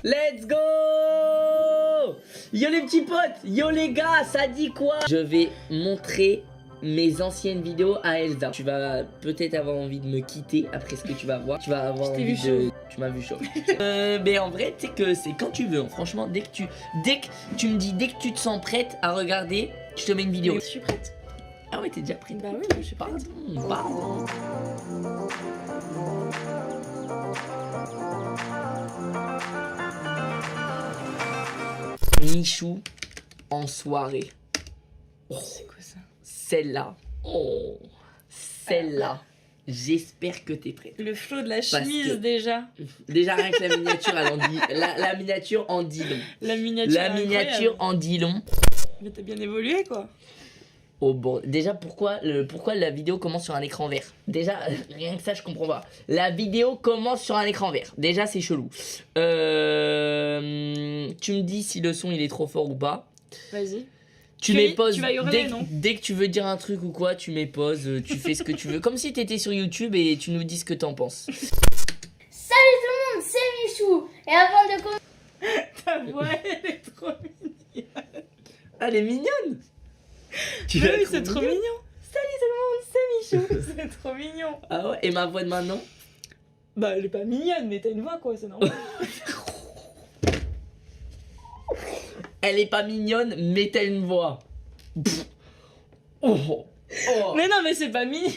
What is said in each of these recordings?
Let's go! Yo les petits potes, yo les gars, ça dit quoi? Je vais montrer mes anciennes vidéos à Elsa. Tu vas peut-être avoir envie de me quitter après ce que tu vas voir. Tu vas avoir envie de... Tu m'as vu chaud. Mais en vrai, tu sais que c'est quand tu veux. Hein. Franchement, dès que tu me dis, dès que tu te sens prête à regarder, je te mets une vidéo. Mais je suis prête. Ah ouais, t'es déjà prête? Bah oui, je suis prête. Pardon. Michou en soirée. Oh, c'est quoi ça? Celle-là. Oh, celle-là. J'espère que t'es prête. Le flow de la chemise déjà. Déjà rien que la miniature, elle en dit, la miniature en dit long. La miniature en dit long. Mais t'as bien évolué quoi. Oh bon, déjà pourquoi la vidéo commence sur un écran vert? Déjà, rien que ça je comprends pas. La vidéo commence sur un écran vert. Déjà c'est chelou. Tu me dis si le son il est trop fort ou pas. Vas-y. Tu mets pause tu vas hurler, non? dès que tu veux dire un truc ou quoi, tu mets pause, tu fais ce que tu veux. Comme si t'étais sur YouTube et tu nous dis ce que t'en penses. Salut tout le monde, c'est Michou. Et avant de commencer... Ta voix elle est trop mignonne. Elle est mignonne. Oui, c'est trop mignon. Salut tout le monde, c'est Michou. C'est trop mignon. Ah ouais, et ma voix de maintenant? Bah elle est pas mignonne, mais t'as une voix quoi, c'est normal. Elle est pas mignonne, mais t'as une voix. Oh. Oh. Mais non, mais c'est pas mignon.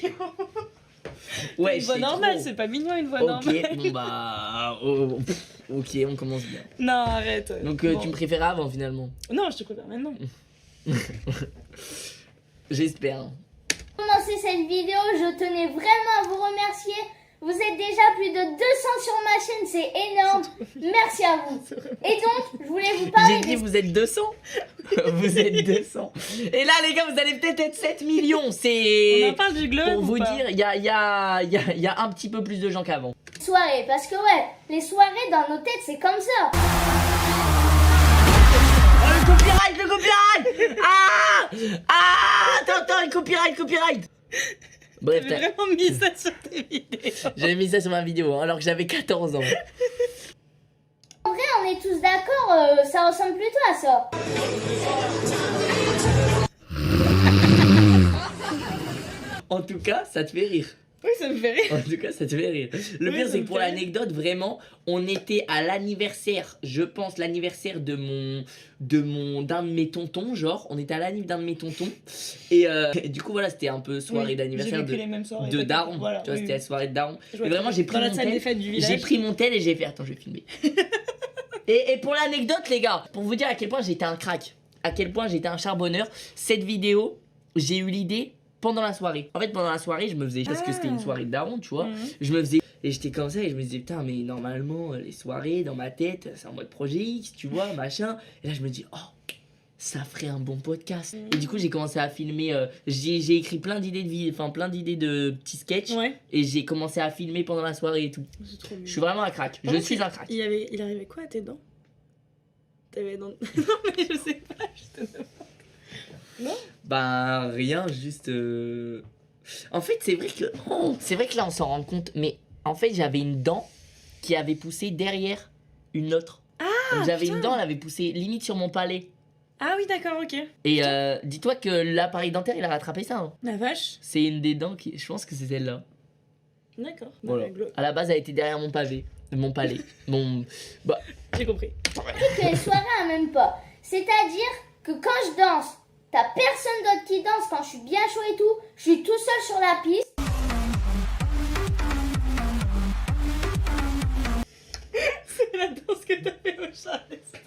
Ouais, une voix normale, c'est pas mignon une voix normale. Ok, bon bah... ok, on commence bien. Non, arrête. Donc Bon. tu me préfères avant finalement? Non, je te préfère maintenant. J'espère. Pour commencer cette vidéo, je tenais vraiment à vous remercier. Vous êtes déjà plus de 200 sur ma chaîne, c'est énorme. Merci à vous. Et donc, je voulais vous parler... J'ai dit vous êtes 200. Vous êtes 200. Et là les gars, vous allez peut-être être 7 millions. C'est... On en parle du globe. Pour vous ou pas? dire, il y a un petit peu plus de gens qu'avant. Soirées, parce que ouais, les soirées dans nos têtes, c'est comme ça. Oh, le copyright. Ah attends, le copyright. Bref, T'avais vraiment mis ça sur tes vidéos. j'avais mis ça sur ma vidéo hein, alors que j'avais 14 ans. En vrai, on est tous d'accord, ça ressemble plutôt à ça. En tout cas, ça te fait rire. Oui, ça me fait rire. En tout cas, ça te fait rire. Le Oui, pire, ça c'est me que pour fait rire. l'anecdote, vraiment, on était à l'anniversaire, je pense, l'anniversaire d'un de mes tontons, genre, on était à l'anniv d'un de mes tontons. Et du coup, voilà, c'était un peu soirée d'anniversaire les mêmes soirées, de Daron. voilà, Tu vois, oui, c'était la soirée de Daron. Je vois Et vraiment, j'ai pris dans la mon salle tel. des fêtes du village. J'ai pris mon tel et j'ai fait, attends, je vais filmer. et pour l'anecdote, les gars, pour vous dire à quel point j'étais un crack, à quel point j'étais un charbonneur, cette vidéo, j'ai eu l'idée pendant la soirée. En fait, pendant la soirée, je me faisais, parce que c'était une soirée de Daron, tu vois, je me faisais, et j'étais comme ça, et je me disais, putain, mais normalement, les soirées, dans ma tête, c'est en mode projet X, tu vois, machin. Et là, je me dis, oh, ça ferait un bon podcast. Et du coup, j'ai commencé à filmer, j'ai écrit plein d'idées plein d'idées de petits sketchs. Ouais. Et j'ai commencé à filmer pendant la soirée et tout. C'est trop mignon. Je suis vraiment un crack. Je suis un crack. Il arrivait quoi à tes dents? T'avais dans... Non, mais je sais pas, je te demande. Non? Ben rien, juste. En fait, c'est vrai que là, on s'en rend compte. Mais en fait, j'avais une dent qui avait poussé derrière une autre. Donc j'avais putain. une dent, elle avait poussé limite sur mon palais. Ah oui, d'accord, ok. Et dis-toi que l'appareil dentaire, il a rattrapé ça. Hein. La vache. C'est une des dents qui, je pense que c'est celle-là. D'accord. Voilà. À la base, elle était derrière mon palais. Bah. J'ai compris. Que les soirées, hein, même pas. C'est-à-dire que quand je danse, t'as personne d'autre qui danse. Quand je suis bien chaud et tout, je suis tout seul sur la piste. C'est la danse que t'as fait au Charleston.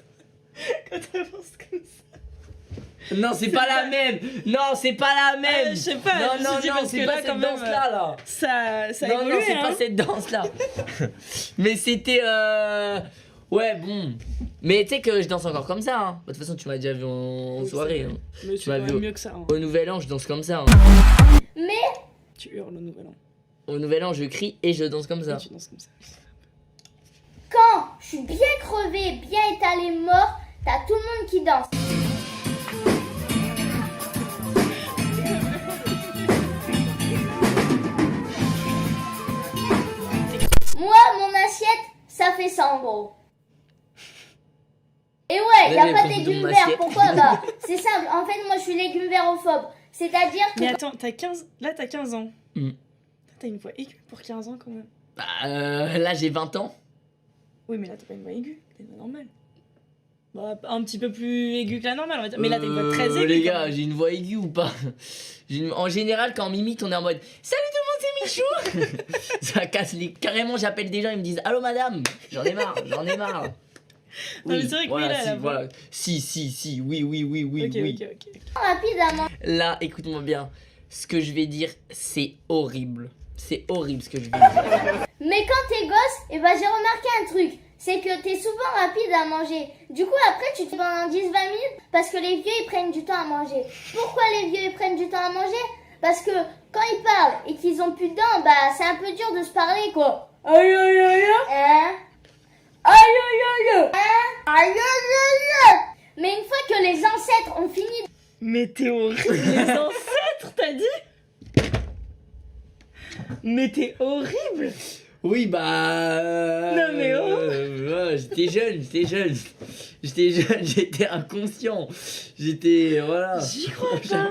Quand t'avances comme ça. Non, c'est pas la même. Non, c'est pas la même. Je sais pas, Non, je me non, suis dit non, parce c'est que pas là, cette quand même, danse-là, là. Ça a Non, évolué, non, c'est hein. pas cette danse-là. Mais c'était ouais, bon. Mais tu sais que je danse encore comme ça. Hein. De toute façon, tu m'as déjà vu en Oui, soirée. c'est Hein. Mais Tu c'est m'as quand vu même mieux que ça. Hein. Au Nouvel An, je danse comme ça. Hein. Mais Tu hurles au nouvel an. Au Nouvel An, je crie et je danse comme ça. Et tu danses comme ça. quand je suis bien crevé, bien étalé, mort, t'as tout le monde qui danse. Moi, mon assiette, ça fait ça en gros. y a mais pas prends de ton légumes assiette. verts. Pourquoi? Bah, c'est simple. En fait, moi, je suis légumes verophobe. C'est-à-dire que Mais attends, t'as 15 ans. Hmm. T'as une voix aiguë pour 15 ans quand même. Bah, là j'ai 20 ans. Oui, mais là, t'as pas une voix aiguë. T'as une voix normale. Bah, un petit peu plus aiguë que la normale, on va dire. Mais là, t'as une voix très aiguë. Les quand gars, même. j'ai une voix aiguë ou pas? En général, quand on m'imite, on est en mode salut tout le monde, c'est Michou. Ça casse les. Carrément, j'appelle des gens, ils me disent allô madame. J'en ai marre, j'en ai marre. Non, mais c'est vrai que voilà, oui, là, si, la voix. voilà. Si, oui, Ok, oui. ok. rapide à manger. Là, écoute-moi bien. Ce que je vais dire, c'est horrible. C'est horrible ce que je vais dire. Mais quand t'es gosse, et bah j'ai remarqué un truc. C'est que t'es souvent rapide à manger. Du coup, après, tu te fais pendant 10-20 minutes parce que les vieux, ils prennent du temps à manger. Pourquoi les vieux, ils prennent du temps à manger? Parce que quand ils parlent et qu'ils ont plus de dents, bah c'est un peu dur de se parler, quoi. Aïe, aïe, aïe, hein? Aïe, aïe, aïe, hein? Aïe, aïe, aïe. Mais une fois que les ancêtres ont fini Mais t'es horrible. Les ancêtres, t'as dit? Mais t'es horrible. Oui, bah. Non, mais ouais, j'étais jeune, j'étais inconscient. J'étais. Voilà. J'y crois pas.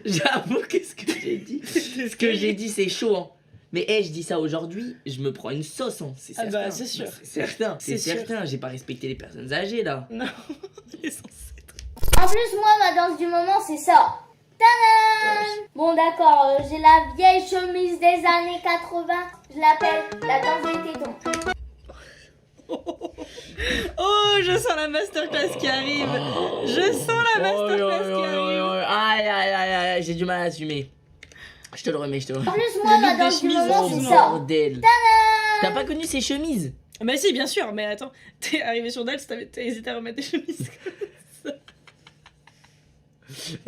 J'avoue, qu'est-ce que j'ai dit? Ce que j'ai dit, c'est chaud, hein. Mais je dis ça aujourd'hui, je me prends une sauce, hein. C'est Ah certain. bah, c'est sûr. C'est certain, c'est C'est sûr. certain. J'ai pas respecté les personnes âgées, là. Non, les ancêtres. En plus, moi, ma danse du moment, c'est ça. Tadam! Bon, d'accord, j'ai la vieille chemise des années 80. Je l'appelle la danse des tétons. Oh, je sens la masterclass qui arrive. Je sens la masterclass qui arrive. Aïe, j'ai du mal à assumer. Je te le remets. En plus, moi, ma look des danse du chemises, moment, Oh c'est excuse-moi. ça. bordel. T'as pas connu ces chemises? Bah si, bien sûr, mais attends, t'es arrivé sur Dals, t'as hésité à remettre des chemises.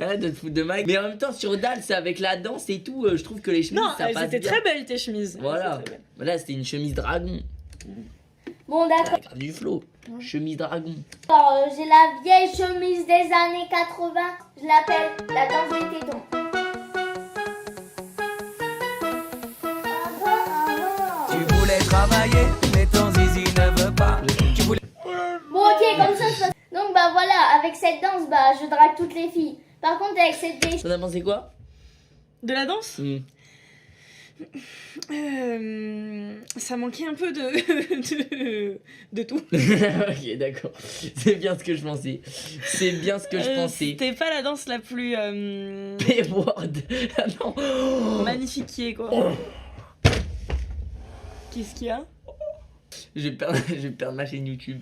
Arrête de te foutre de ma gueule. Mais en même temps, sur Dal, c'est avec la danse et tout, je trouve que les chemises, Non, ça elles passe étaient bien. très belles tes chemises. Voilà. Elles étaient très belles. Là, c'était une chemise dragon. Bon, d'accord, Grave du flow. Chemise dragon. j'ai la vieille chemise des années 80. Je l'appelle la danse des tétons. Tu voulais travailler, mais ton zizi ne veut pas. Tu voulais... Bon, ok, comme ça, se passe. Donc, bah voilà, avec cette danse, bah je drague toutes les filles. Par contre, avec cette vieille T'en as pensé quoi? De la danse Hmm. Ça manquait un peu de tout. Ok, d'accord. C'est bien ce que je pensais. C'est bien ce que je pensais. C'était pas la danse la plus P-word. Ah non. magnifique qui est, quoi. Qu'est-ce qu'il y a? Je vais perdre ma chaîne YouTube.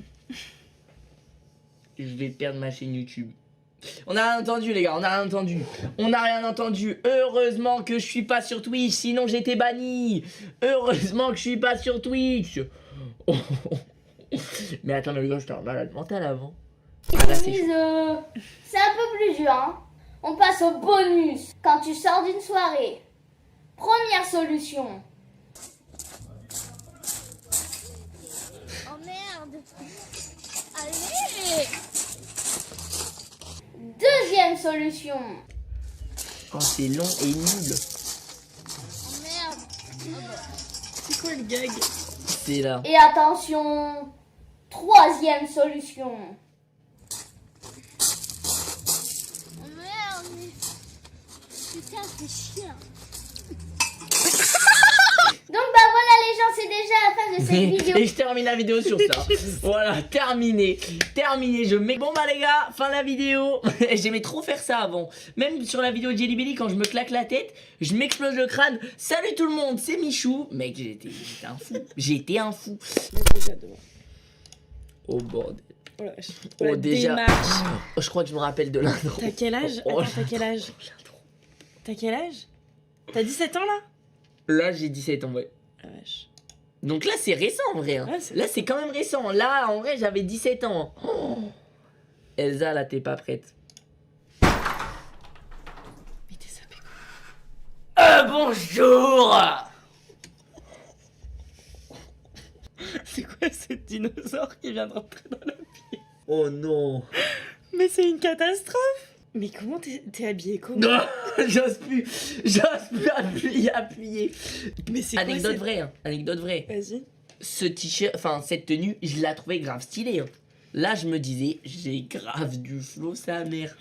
Je vais perdre ma chaîne YouTube. On n'a rien entendu, les gars, on n'a rien entendu. On n'a rien entendu. Heureusement que je suis pas sur Twitch, sinon j'étais banni. Heureusement que je suis pas sur Twitch. Mais attends, mais les gars, j'étais un malade mental avant. Ah, là, c'est chaud. chemise, c'est un peu plus dur, hein. On passe au bonus. Quand tu sors d'une soirée. Première solution. Oh merde! Allez! Deuxième solution. Quand c'est long et nul, Oh merde! C'est quoi le gag? c'est là. Et attention. Troisième solution. Oh merde! Mais... Putain, c'est chiant! Donc bah voilà les gens, c'est déjà la fin de cette vidéo. Et je termine la vidéo sur ça. Voilà, terminé. Je mets. Bon bah les gars, fin de la vidéo. J'aimais trop faire ça avant. Même sur la vidéo de Jelly Belly, quand je me claque la tête, je m'explose le crâne. Salut tout le monde, c'est Michou. Mec, j'étais un fou. J'étais un fou. Oh bordel. Oh la vache. Oh, La déjà. démarche. Oh, je crois que je me rappelle de l'intro. T'as quel âge? Oh, Attends, t'as quel âge? T'as quel âge? T'as 17 ans là? Là, j'ai 17 ans, ouais. Ah vache. Donc là, c'est récent en vrai. Hein. Ouais, c'est Là, c'est quand même récent. Là, en vrai, j'avais 17 ans. Oh. Elsa, là, t'es pas prête. Mais t'es sapé quoi? Bonjour. C'est quoi ce dinosaure qui vient de rentrer dans la pièce? Oh non. Mais c'est une catastrophe! Mais comment t'es habillé comment? Non, j'ose plus appuyer. Mais c'est quoi Anecdote cette- vraie, hein. Anecdote vraie. Vas-y. Ce t-shirt, enfin cette tenue, je la trouvais grave stylée. Hein. Là, je me disais, j'ai grave du flow, sa mère.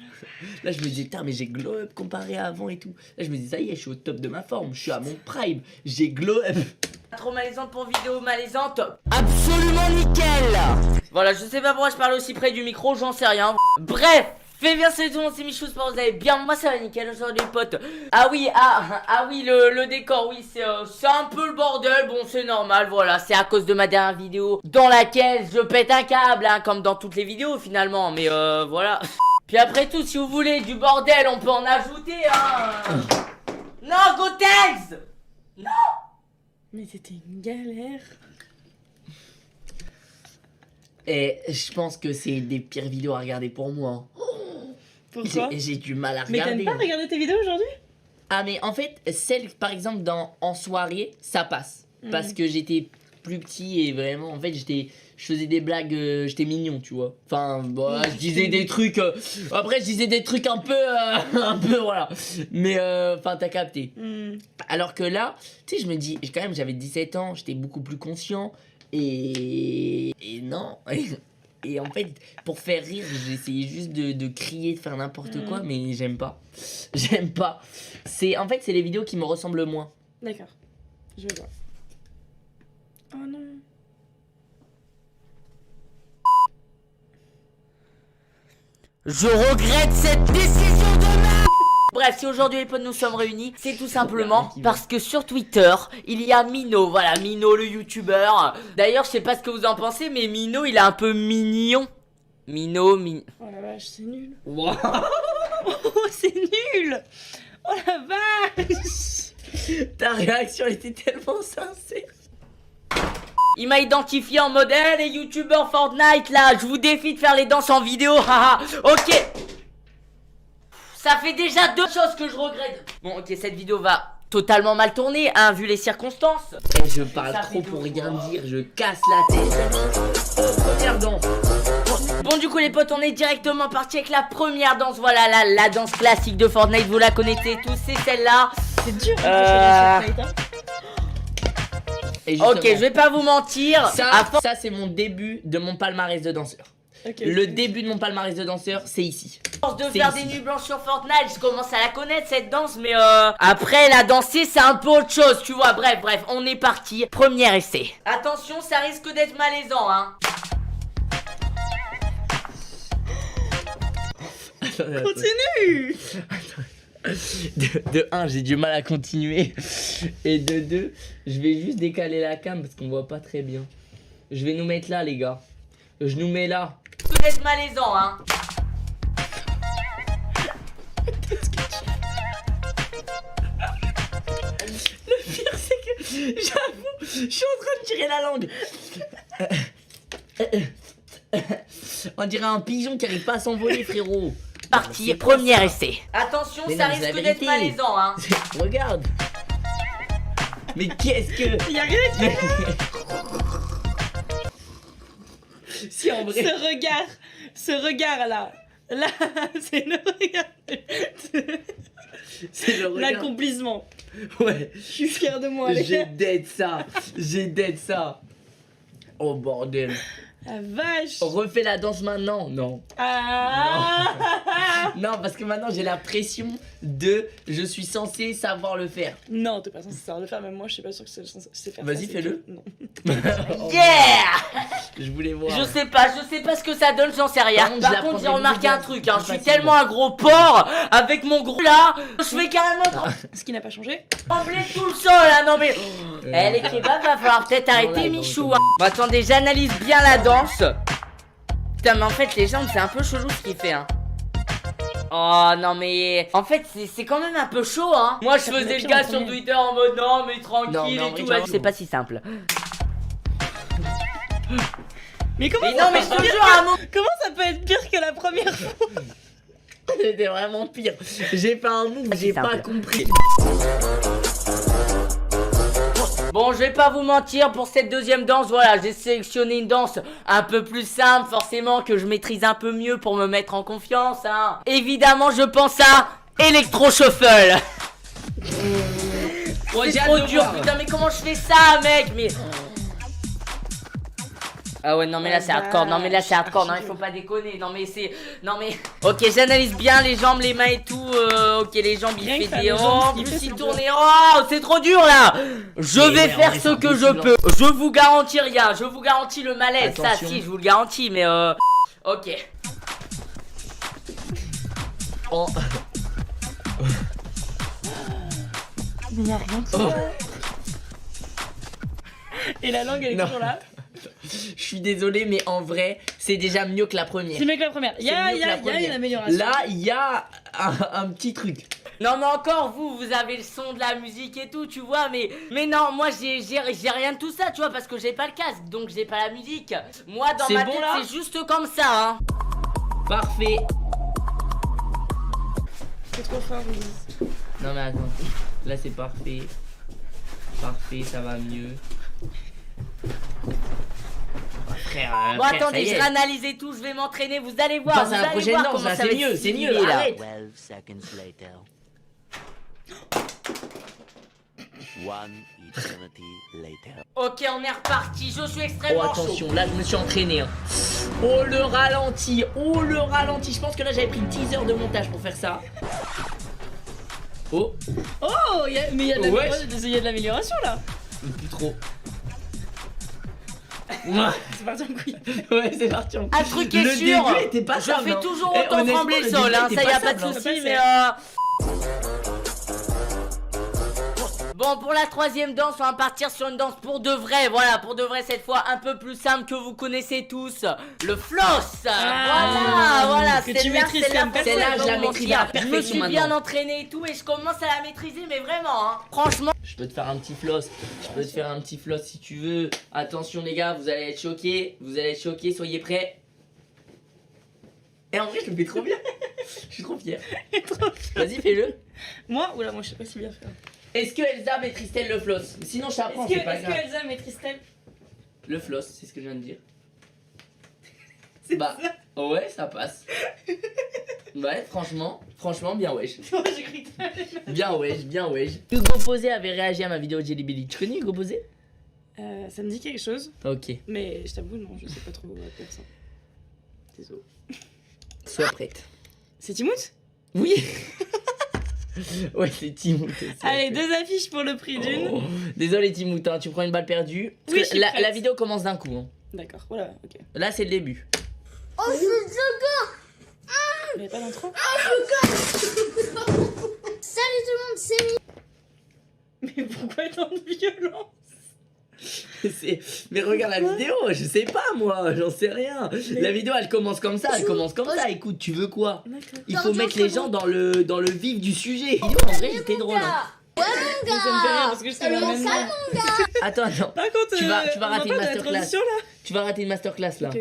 Là, je me disais, putain, mais j'ai glow up comparé à avant et tout. Là, je me disais, ça y est, je suis au top de ma forme. Je suis à mon prime. J'ai glow up. Trop malaisante pour vidéo malaisante. Absolument nickel. Voilà, je sais pas pourquoi je parle aussi près du micro, j'en sais rien. Bref. Fais bien salut tout le monde, c'est Michou, j'espère que vous allez bien, moi ça va nickel, aujourd'hui les potes. Ah oui, le décor, oui, c'est un peu le bordel, bon c'est normal, voilà, c'est à cause de ma dernière vidéo dans laquelle je pète un câble, hein, comme dans toutes les vidéos finalement, mais voilà. Puis après tout, si vous voulez du bordel, on peut en ajouter, hein. Non, Gotex. Non. Mais c'était une galère. Et je pense que c'est des pires vidéos à regarder pour moi. Hein. Pourquoi? J'ai du mal à Mais regarder. t'aimes pas regarder tes vidéos aujourd'hui? Ah mais en fait, celle par exemple en soirée, ça passe. Parce que j'étais plus petit et vraiment, en fait, je faisais des blagues, j'étais mignon, tu vois. Enfin, bon, je disais des trucs, après je disais des trucs un peu, voilà. Mais, enfin, t'as capté. Alors que là, tu sais, je me dis, quand même, j'avais 17 ans, j'étais beaucoup plus conscient. Et non. Et en fait, pour faire rire, j'essayais juste de crier, de faire n'importe quoi, mais j'aime pas. J'aime pas. En fait, c'est les vidéos qui me ressemblent le moins. D'accord, je vais voir. Oh non. Je regrette cette décision de merde. Bref, si aujourd'hui les potes nous sommes réunis, c'est tout simplement parce que sur Twitter, il y a Mino, voilà, Mino le youtubeur. D'ailleurs, je sais pas ce que vous en pensez, mais Mino, il est un peu mignon. Mino. Oh la vache, c'est nul. Wow. Oh, c'est nul. Oh la vache. Ta réaction était tellement sincère. Il m'a identifié en modèle et youtubeur Fortnite là, je vous défie de faire les danses en vidéo, haha. Ok. Ça fait déjà 2 choses que je regrette. Bon, ok, cette vidéo va totalement mal tourner, hein, vu les circonstances. Et je parle trop pour rien dire, je casse la tête. Pardon. Bon, du coup, les potes, on est directement parti avec la première danse. Voilà, la danse classique de Fortnite, vous la connaissez tous, c'est celle-là. C'est dur hein, Fortnite, hein. Et ok, je vais pas vous mentir. Ça c'est mon début de mon palmarès de danseur. Okay, le début de mon palmarès de danseur, c'est ici. À force de faire des nuits blanches sur Fortnite, je commence à la connaître cette danse, mais après la danser, c'est un peu autre chose, tu vois. Bref, on est parti. Premier essai. Attention, ça risque d'être malaisant, hein. Continue. De 1, j'ai du mal à continuer. Et de 2, je vais juste décaler la cam parce qu'on voit pas très bien. Je vais nous mettre là, les gars. Je nous mets là. Peut-être malaisant, hein. Le pire, c'est que j'avoue, je suis en train de tirer la langue. On dirait un pigeon qui arrive pas à s'envoler, frérot. Parti, premier essai. Attention, mais ça risque d'être malaisant, hein. Regarde. Mais qu'est-ce que... Y'a rien qui est Si, en vrai. Ce regard là, c'est le regard. C'est le regard. L'accomplissement. Ouais. Je suis fière de moi, les J'ai gars. dead ça. Oh bordel. La vache. On refait la danse maintenant? Non. Ah. Non, parce que maintenant j'ai la pression de je suis censé savoir le faire. Non, t'es pas censé savoir le faire, même moi je suis pas sûre que c'est censé faire. Vas-y, ça, fais-le. Non. Yeah. Je voulais voir. Je sais pas ce que ça donne, j'en sais rien. Par contre, j'ai remarqué un truc, hein. Je suis tellement un gros porc avec mon gros là, je fais carrément Ce qui n'a pas changé. trembler tout le sol, hein. Non mais. Les kebabs, va falloir peut-être arrêter, Michou. Hein. Bon, attendez, j'analyse bien la danse. Putain, mais en fait, les jambes, c'est un peu chelou ce qu'il fait, hein. Oh non, mais en fait, c'est quand même un peu chaud, hein. Moi, je faisais le gars sur Twitter en mode non, mais tranquille et tout. C'est pas si simple. Mais comment non, mais je te jure, comment ça peut être pire que la première fois? C'était vraiment pire. J'ai fait un move, j'ai pas compris. Bon, je vais pas vous mentir, pour cette deuxième danse, voilà, j'ai sélectionné une danse un peu plus simple, forcément, que je maîtrise un peu mieux pour me mettre en confiance, hein. Évidemment, je pense à Electro Shuffle. C'est trop dur, putain, mais comment je fais ça, mec? Mais... Ah ouais, non mais là c'est Ah hardcore, non mais là c'est hardcore, non il faut pas déconner, non mais c'est... Non mais... Ok, j'analyse bien les jambes, les mains et tout, ok les jambes il Rien que fait faire des... les Oh, jambes, en il plus fait, il c'est tourne dur. et... Oh, c'est trop dur là. Je Mais vais ouais, faire en vrai, ce c'est que je impossible, peux. Je vous garantis rien, je vous garantis le malaise, ça Attention. si, je vous le garantis, mais Ok. Oh. Mais y'a rien qui Oh. va. Et la langue elle est Non. toujours là. Je suis désolé, mais en vrai, c'est déjà mieux que la première. C'est mieux que la première. Il y a, mieux que la une première. amélioration. Là, il y a un petit truc. Non mais encore vous avez le son de la musique et tout, tu vois, mais non, moi j'ai rien de tout ça, tu vois, parce que j'ai pas le casque, donc j'ai pas la musique. Moi dans C'est ma bon, tête là c'est juste comme ça, hein. Parfait. C'est trop fort, Louise. Non mais attends, là c'est parfait. Parfait, ça va mieux. Frère, Bon, frère, ça attendez, y je est. vais analyser tout, je vais m'entraîner, vous allez voir. Passe Vous à la allez prochaine voir danse, comment là, ça c'est va mieux, être c'est stylé, mieux, là. arrête. 12 seconds later. One eternity later. Ok, on est reparti, je suis Oh extrêmement chaud. attention, là je me suis entraîné, hein. Oh le ralenti, oh le ralenti. Je pense que là j'avais pris 10 heures de montage pour faire ça. Oh, Oh, mais il y a de Ouais. l'amélioration, il y a de l'amélioration là. plus trop. C'est parti en couille. Ouais, c'est parti. Un truc est Le sûr, début était pas je stable, fais hein. toujours Eh, autant honnêtement, trembler le début sol, hein, était ça y a pas stable, de hein. soucis, Ça mais passait. Bon, pour la troisième danse, on va partir sur une danse pour de vrai, voilà, pour de vrai cette fois, un peu plus simple que vous connaissez tous, le floss. Voilà, que tu celle-là, maîtrises celle-là, comme personne. Celle-là, je la vraiment maîtrise bien. à la Je me perfection suis bien maintenant. entraîné et tout, et je commence à la maîtriser, mais vraiment, hein. Franchement. Je peux te faire un petit floss. Je peux te faire un petit floss si tu veux. Attention les gars, vous allez être choqués. Vous allez être choqués, soyez prêts. Et en vrai, je le fais trop bien. Je suis trop fier. Vas-y, fais-le. Moi, oula, moi je sais pas si bien faire. Est-ce que Elsa maîtrise-t-elle le floss? Sinon, je t'apprends, c'est pas Est-ce grave. que Elsa maîtrise-t-elle? Le floss, c'est ce que je viens de dire. C'est Bah, ça. ouais, ça passe. Ouais, franchement, bien wesh. J'ai cru que t'allais- Bien wesh. Hugo Posé avait réagi à ma vidéo Jelly Belly. Tu connais Hugo Posé? Ça me dit quelque chose, Ok, mais je t'avoue, non, je sais pas trop faire ça. Désolé. sois prête. C'est Timoth? Oui. Ouais, c'est Timout. Allez, 2 affiches pour le prix d'une. Oh. Désolé Timout, hein, tu prends une balle perdue. Parce Oui, que je suis la, prête. la vidéo commence d'un coup. Hein. D'accord, voilà, ok. Là, c'est le début. Oh, c'est Il y avait pas d'intro? Salut tout le monde, c'est Mi. Mais pourquoi tant de violence? Mais regarde la vidéo, je sais pas moi, j'en sais rien. La vidéo elle commence comme ça, Écoute, tu veux quoi? D'accord. Il faut mettre les gens dans le vif du sujet. La vidéo en vrai c'était drôle. Hein. Ça me fait rire parce que je fais la même Salut, chose. Attends, Par contre, Tu vas on rater une pas de la masterclass. transition, là. tu vas rater une masterclass là. Ok.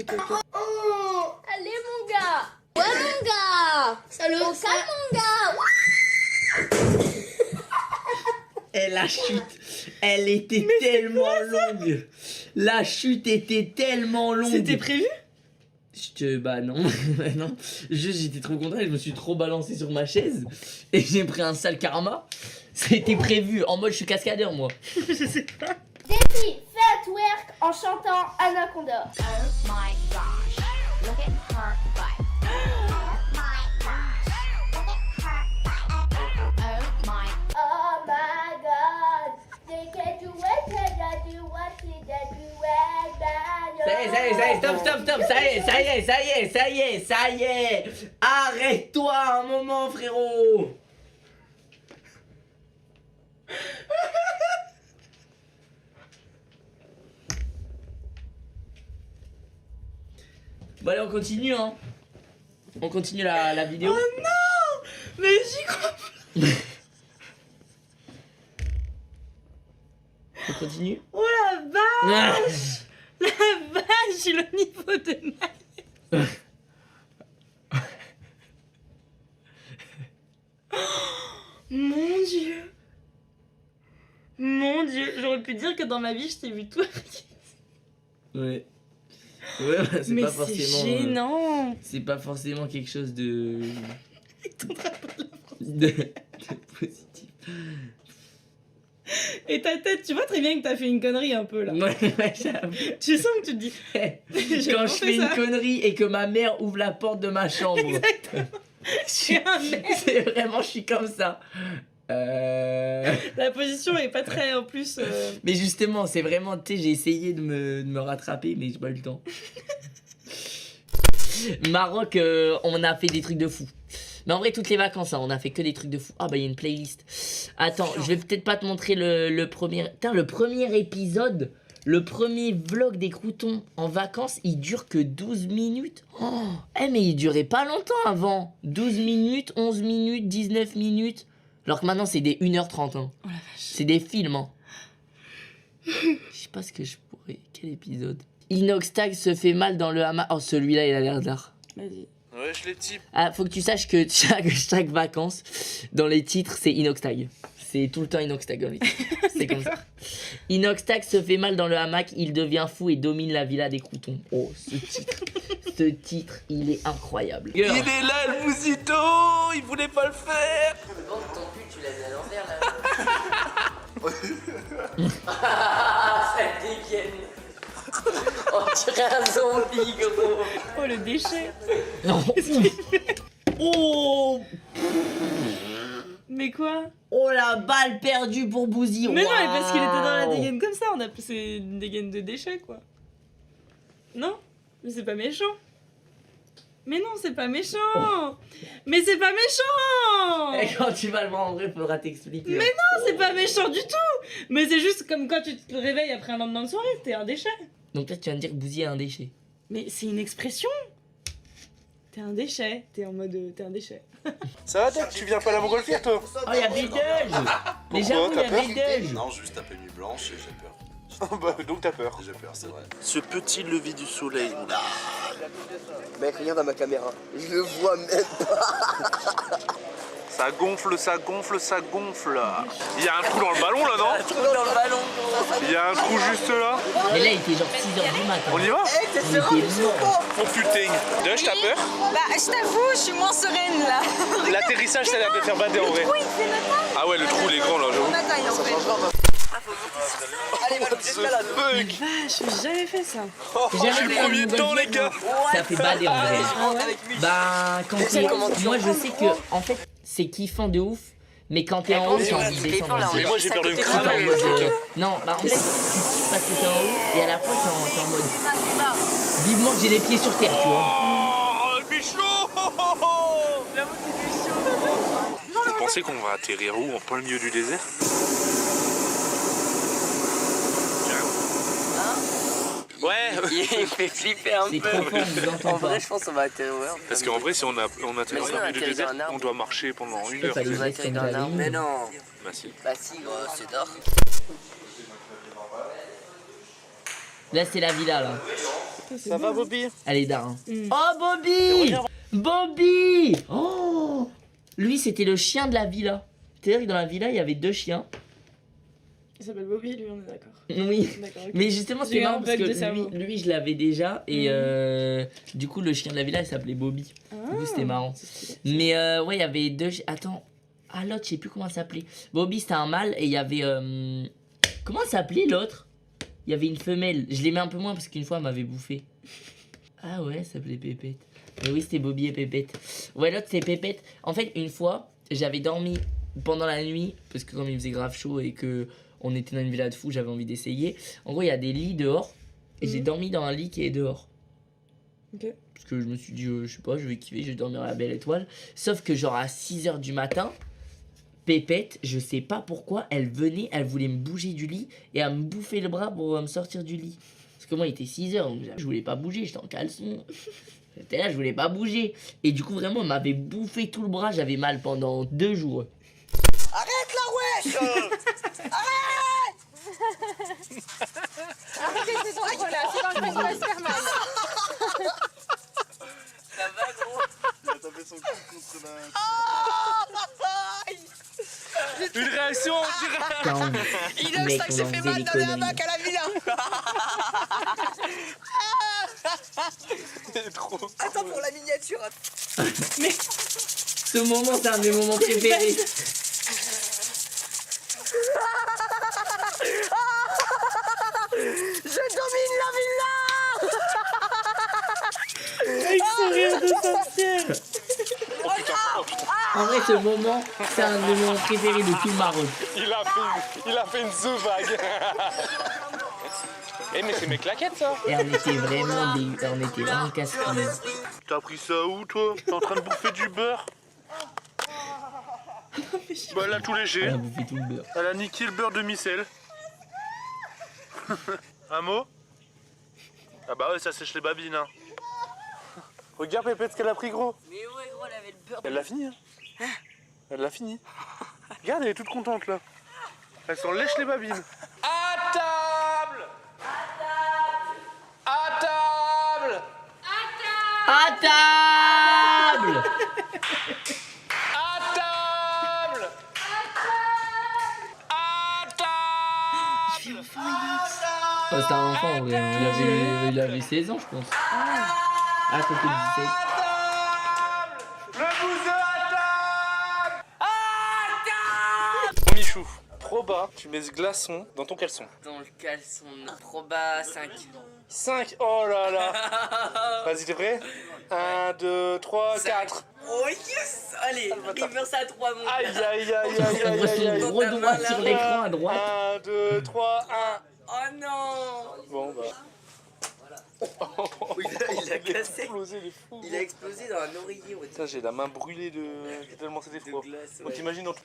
Allez mon gars. Ouais mon gars. Salut. On calme mon gars. Et la chute, elle était tellement longue. La chute était tellement longue. C'était prévu? Bah non, bah non. Juste j'étais trop content et je me suis trop balancé sur ma chaise et j'ai pris un sale karma. C'était prévu, en mode je suis cascadeur moi. Je sais pas. Défi, fais un twerk en chantant Anaconda. Oh my gosh. Look at her butt. Oh my gosh. Look at her butt. Oh my. Oh my god, they can do what they do, what they do, Ça y est, stop, ça y est. Arrête-toi un moment frérot. Bon allez on continue hein. On continue la vidéo. Oh non! Mais j'y crois pas. On continue. Oh la vache! La vache, le niveau de maille. Mon dieu! Mon dieu, j'aurais pu dire que dans ma vie je t'ai vu tout. Ouais. Ouais, bah, c'est Mais pas c'est forcément. gênant! C'est pas forcément quelque chose de. Ton drapeau de la France. de positif. Et ta tête, tu vois très bien que t'as fait une connerie un peu là. Ouais, j'avoue. Tu sens que tu te dis. J'ai Quand vraiment je fait fais une ça. connerie et que ma mère ouvre la porte de ma chambre. Exactement. Je suis un mec. C'est vraiment, je suis comme ça. La position est pas très en plus. Mais justement, c'est vraiment, tu sais, j'ai essayé de me rattraper, mais j'ai pas eu le temps. Maroc, on a fait des trucs de fou. Mais en vrai, toutes les vacances, hein, on a fait que des trucs de fou. Ah bah, il y a une playlist. Attends, je vais peut-être pas te montrer le premier... Putain, le premier épisode, le premier vlog des croutons en vacances, il dure que 12 minutes. Oh, mais il durait pas longtemps avant. 12 minutes, 11 minutes, 19 minutes. Alors que maintenant, c'est des 1h30. Hein. Oh la vache. C'est des films. Hein. Je sais pas ce que je pourrais... Quel épisode? Inoxtag se fait mal dans le hamac. Oh, celui-là, il a l'air d'art. Vas-y. Ouais, je les type. Ah, faut que tu saches que chaque vacances, dans les titres, c'est Inoxtag. C'est tout le temps Inoxtag dans les titres. C'est comme ça. Inoxtag se fait mal dans le hamac, il devient fou et domine la villa des croutons. Oh, ce titre, il est incroyable. Il est là, le Mousito. Il voulait pas le faire. Ton cul, tu l'as mis à l'envers là. Ça dégaine. On dirait un zombie, gros. Oh le déchet. Non. Oh, Mais quoi? oh la balle perdue pour Bouzy. Mais non, mais parce qu'il était dans la Waouh. dégaine comme ça, c'est une dégaine de déchets quoi. Non? Mais c'est pas méchant. Mais non, c'est pas méchant. Mais c'est pas méchant. Et quand tu vas le voir en vrai, faudra t'expliquer. Mais non, c'est pas méchant du tout. Mais c'est juste comme quand tu te réveilles après un lendemain de soirée, t'es un déchet. Donc là, tu viens de dire que Bouzy est un déchet. Mais c'est une expression. T'es un déchet. T'es en mode t'es un déchet. Ça va, Doc? Tu viens pas à la montgolfière, toi? Oh, il y a Bédel. Mais j'avoue, il y t'as a peur? Bédel. Non, juste taper nuit blanche et j'ai peur. Bah, donc t'as peur. J'ai peur, c'est vrai. Ce petit lever du soleil. Mec, regarde à ma caméra. Je le vois même pas. Ça gonfle, ça gonfle, ça gonfle. Il y a un trou dans le ballon, là, non? Dans le ballon. Il y a un trou juste là. Mais là, il était genre 6h du matin. On y va? T'es Il était mort. Oh putain. Dush, t'as peur? Bah, je t'avoue, je suis moins sereine là. L'atterrissage, ça a l'air de faire bander en vrai. Oui, c'est notre taille. Ah ouais, le trou, il est grand, là, j'avoue. Ma taille en fait. Allez, Valou, escalade. Fuck. Vache, j'ai jamais fait ça. Oh, je suis le premier dedans, les gars. Ça fait bader en vrai. Bah, quand Déjà, t'es... comment tu Moi, en je sais que, en fait, c'est kiffant de ouf. Mais quand t'es en haut, t'as envie de descendre. là, on Mais est moi, j'ai peur de me T'es en cramer. mode, non, bah en fait, tu kiffes parce que t'es en haut et à la fois t'es en mode vivement que j'ai les pieds sur terre, tu vois. Oh, le bichot. Vous pensez qu'on va atterrir où? En plein milieu du désert? Ouais. Il fait flipper un C'est peu. trop fort, on vous En entend pas. vrai, je pense qu'on va atterrir. Parce qu'en vrai, si on atterrit Mais en plein sinon, milieu du atterrir dans un désert, arbre. on doit marcher pendant une heure. Pas les On va mecs atterrir comme dans un David. arbre. Mais non. Bah si. Bah si, gros, c'est d'or. Là, c'est la villa, là. Ça va, Bobby? Allez, Darin. Oh, Bobby! Bobby! Oh! Lui, c'était le chien de la villa. C'est-à-dire que dans la villa, il y avait 2 chiens. Il s'appelle Bobby, lui, on est d'accord. Oui. D'accord. ok. Mais justement, J'ai c'est eu un marrant parce bug que de cerveau. lui, je l'avais déjà. Et du coup, le chien de la villa, il s'appelait Bobby. Du coup, c'était marrant. C'est stylé. Mais ouais, il y avait 2... Attends. Ah, l'autre, je sais plus comment ça s'appelait. Bobby, c'était un mâle et il y avait... Comment ça s'appelait l'autre? Il y avait une femelle. Je l'aimais un peu moins parce qu'une fois, elle m'avait bouffé. Ah ouais, ça s'appelait Pépette. Mais oui, c'était Bobby et Pépette. Ouais, l'autre, c'était Pépette. En fait, une fois, j'avais dormi pendant la nuit parce que comme il faisait grave chaud et que on était dans une villa de fous, j'avais envie d'essayer. En gros, il y a des lits dehors et j'ai dormi dans un lit qui est dehors. Ok. Parce que je me suis dit, je sais pas, je vais kiffer, je vais dormir à la belle étoile. Sauf que genre à 6h du matin, Pépette, je sais pas pourquoi, elle venait, elle voulait me bouger du lit et à me bouffer le bras pour me sortir du lit. Parce que moi, il était 6h, donc je voulais pas bouger, j'étais en caleçon. J'étais là, je voulais pas bouger. Et du coup, vraiment, elle m'avait bouffé tout le bras, j'avais mal pendant 2 jours. Arrête là, wesh. Arrêtez ces endroits-là, sinon je vais pas se faire mal. T'as fait son coup contre la... Une réaction, on dirait. Putain, mec, on en faisait des conneries. à la villa. C'est trop. Attends pour la miniature. Ce moment, c'est un de mes moments préférés. sorcière. En vrai, ce moment, c'est un de mes moments préférés de tout le Maroc. Il a fait une zouvague. Eh mais c'est mes claquettes ça. Et on était vraiment casse-couilles. T'as pris ça où toi? T'es en train de bouffer du beurre? Bah elle a tout léché. On a bouffé tout le beurre. Elle a niqué le beurre de micelle. Un mot? Ah bah ouais, ça sèche les babines hein. Regarde Pépette ce qu'elle a pris gros. Mais ouais, gros, elle avait le beurre. Elle l'a fini hein. Elle l'a fini. Regarde, elle est toute contente là. Elle s'en lèche les babines. À table. À table. À table. À table. À table. Oh, c'était un enfant, en vrai. Il avait 16 ans, je pense. Ah, c'était 17. Le bouseux à table. Michou, proba, tu mets ce glaçon dans ton caleçon. Dans le caleçon, proba 5. 5, oh là là. Vas-y, t'es prêt? 1, 2, 3, 4. Oh yes. Allez, reverse à 3 mon gars. Aïe, aïe, aïe, aïe, On aïe, voit son aïe, gros aïe. doigt sur l'écran à droite. 1, 2, 3, 1. Oh non. Bon, bah. Il a cassé. Explosé, il est fou. Il a explosé dans un oreiller. Putain, j'ai la main brûlée de tellement c'était froid. glace, On ouais. t'imagine dans tout.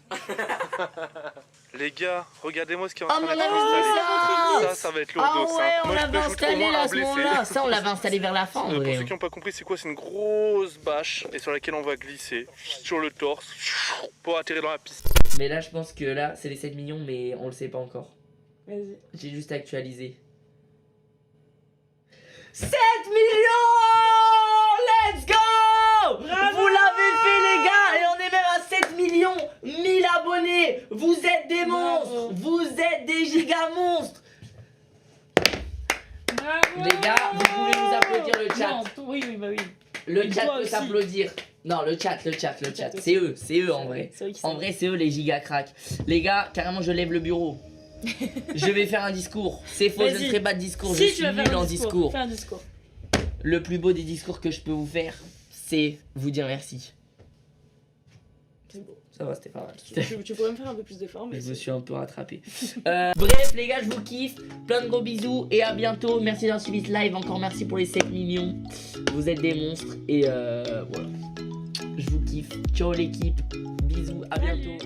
Les gars, regardez-moi ce qui est en Oh, train mais on d'être avait installé. ça. Ça va être Ah lourd. ouais, on Moi, je l'avait peux ajouter au installé moins là un à ce blessé. moment-là. Ça, on l'avait installé vers la fin, en Pour vrai. ceux qui n'ont pas compris, c'est quoi? C'est une grosse bâche et sur laquelle on va glisser sur le torse pour atterrir dans la piste. Mais là, je pense que là, c'est les 7 millions, mais on le sait pas encore. Vas-y. J'ai juste actualisé. 7 millions! Let's go! Vous l'avez fait, les gars! Et on est même à 7 millions 1000 abonnés! Vous êtes des monstres! Vous êtes des giga monstres! Bravo. Les gars, vous pouvez nous applaudir le chat. Non, oui, oui, bah oui. Le Et chat toi peut aussi. s'applaudir. Non, le chat. C'est eux en vrai. C'est eux qui En vrai, c'est eux les giga cracks. Les gars, carrément, je lève le bureau. Je vais faire un discours. C'est faux, je ne Vas-y. ferai pas de discours. Si je tu vas suis faire nul en un discours. Fais un discours. Le plus beau des discours que je peux vous faire, c'est vous dire merci. C'est beau. Ça va, c'était pas mal. Tu pourrais me faire un peu plus d'efforts, mais Je me suis un peu rattrapé. Bref, les gars, je vous kiffe. Plein de gros bisous et à bientôt. Merci d'avoir suivi ce live. Encore merci pour les 7 millions. Vous êtes des monstres. Et voilà. Je vous kiffe. Ciao l'équipe. Bisous. À bientôt.